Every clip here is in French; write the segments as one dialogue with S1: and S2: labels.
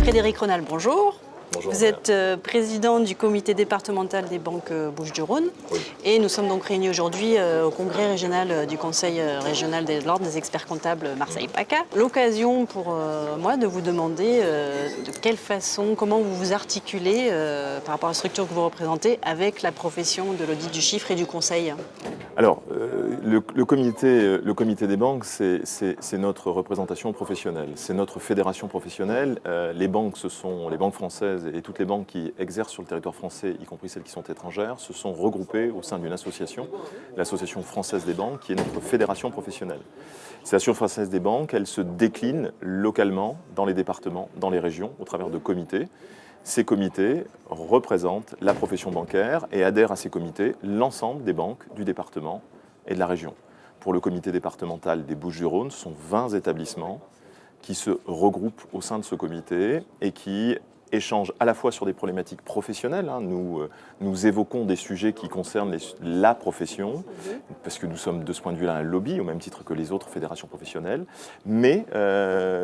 S1: Frédéric Renal, bonjour.
S2: Bonjour.
S1: Vous êtes président du comité départemental des banques Bouches-du-Rhône.
S2: Oui.
S1: Et nous sommes donc réunis aujourd'hui au congrès régional du Conseil régional de l'Ordre des experts comptables Marseille-PACA. L'occasion pour moi de vous demander de quelle façon, comment vous vous articulez par rapport à la structure que vous représentez avec la profession de l'audit du chiffre et du conseil.
S2: Alors, le comité des banques, c'est notre représentation professionnelle, c'est notre fédération professionnelle. Les banques, ce sont les banques françaises et toutes les banques qui exercent sur le territoire français, y compris celles qui sont étrangères, se sont regroupées au sein d'une association, l'Association française des banques, qui est notre fédération professionnelle. Cette association française des banques, elle se décline localement dans les départements, dans les régions, au travers de comités. Ces comités représentent la profession bancaire et adhèrent à ces comités l'ensemble des banques du département et de la région. Pour le comité départemental des Bouches-du-Rhône, ce sont 20 établissements qui se regroupent au sein de ce comité et qui échangent à la fois sur des problématiques professionnelles. Nous évoquons des sujets qui concernent la profession, parce que nous sommes de ce point de vue-là un lobby, au même titre que les autres fédérations professionnelles, mais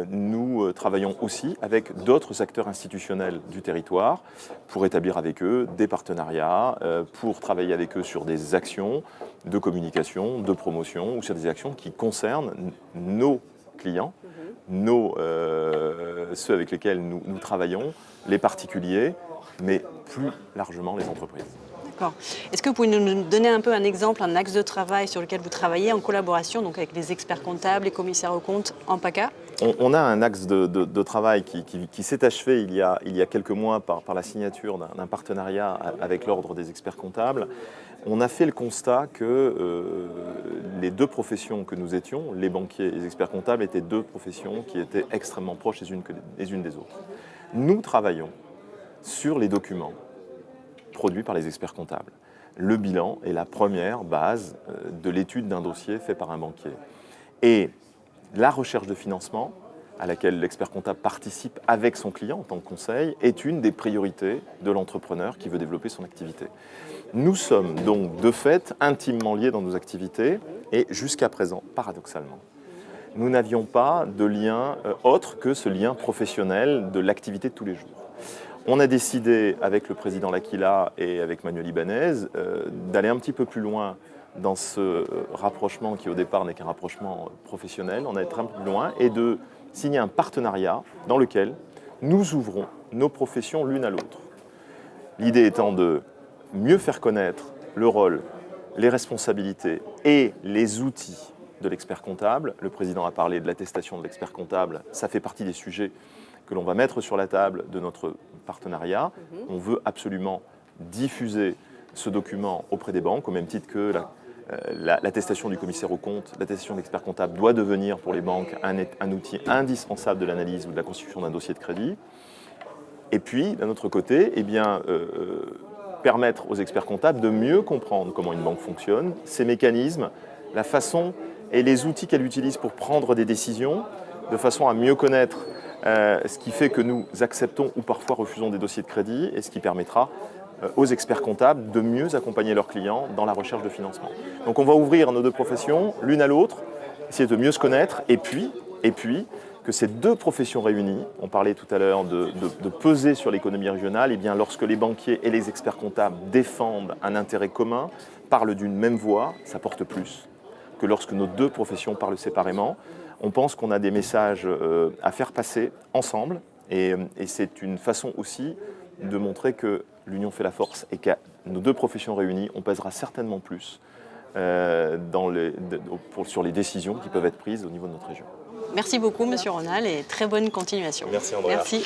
S2: nous travaillons aussi avec d'autres acteurs institutionnels du territoire pour établir avec eux des partenariats, pour travailler avec eux sur des actions de communication, de promotion, ou sur des actions qui concernent nos clients, ceux avec lesquels nous travaillons, les particuliers, mais plus largement les entreprises.
S1: D'accord. Est-ce que vous pouvez nous donner un peu un exemple, un axe de travail sur lequel vous travaillez en collaboration donc avec les experts comptables, les commissaires aux comptes en PACA ?
S2: On a un axe de travail qui s'est achevé il y a quelques mois par la signature d'un partenariat avec l'Ordre des experts comptables. On a fait le constat que les deux professions que nous étions, les banquiers et les experts comptables, étaient deux professions qui étaient extrêmement proches les unes des autres. Nous travaillons sur les documents produits par les experts comptables. Le bilan est la première base de l'étude d'un dossier fait par un banquier. Et la recherche de financement, à laquelle l'expert comptable participe avec son client en tant que conseil, est une des priorités de l'entrepreneur qui veut développer son activité. Nous sommes donc de fait intimement liés dans nos activités et jusqu'à présent, paradoxalement, nous n'avions pas de lien autre que ce lien professionnel de l'activité de tous les jours. On a décidé, avec le président L'Aquila et avec Manuel Ibanez, d'aller un petit peu plus loin dans ce rapprochement qui au départ n'est qu'un rapprochement professionnel. On a été un peu plus loin et de signer un partenariat dans lequel nous ouvrons nos professions l'une à l'autre. L'idée étant de mieux faire connaître le rôle, les responsabilités et les outils de l'expert comptable. Le président a parlé de l'attestation de l'expert comptable. Ça fait partie des sujets que l'on va mettre sur la table de notre partenariat. On veut absolument diffuser ce document auprès des banques, au même titre que l'attestation du commissaire aux comptes, l'attestation de l'expert comptable doit devenir pour les banques un outil indispensable de l'analyse ou de la constitution d'un dossier de crédit. Et puis, d'un autre côté, permettre aux experts comptables de mieux comprendre comment une banque fonctionne, ses mécanismes, la façon et les outils qu'elle utilise pour prendre des décisions, de façon à mieux connaître ce qui fait que nous acceptons ou parfois refusons des dossiers de crédit et ce qui permettra aux experts comptables de mieux accompagner leurs clients dans la recherche de financement. Donc on va ouvrir nos deux professions l'une à l'autre, essayer de mieux se connaître et puis que ces deux professions réunies, on parlait tout à l'heure de peser sur l'économie régionale, et bien lorsque les banquiers et les experts comptables défendent un intérêt commun, parlent d'une même voix, ça porte plus que lorsque nos deux professions parlent séparément. On pense qu'on a des messages à faire passer ensemble et c'est une façon aussi de montrer que l'union fait la force et qu'à nos deux professions réunies, on pèsera certainement plus sur les décisions qui peuvent être prises au niveau de notre région.
S1: Merci beaucoup, Monsieur Renal, et très bonne continuation.
S2: Merci, Andrea.
S1: Merci.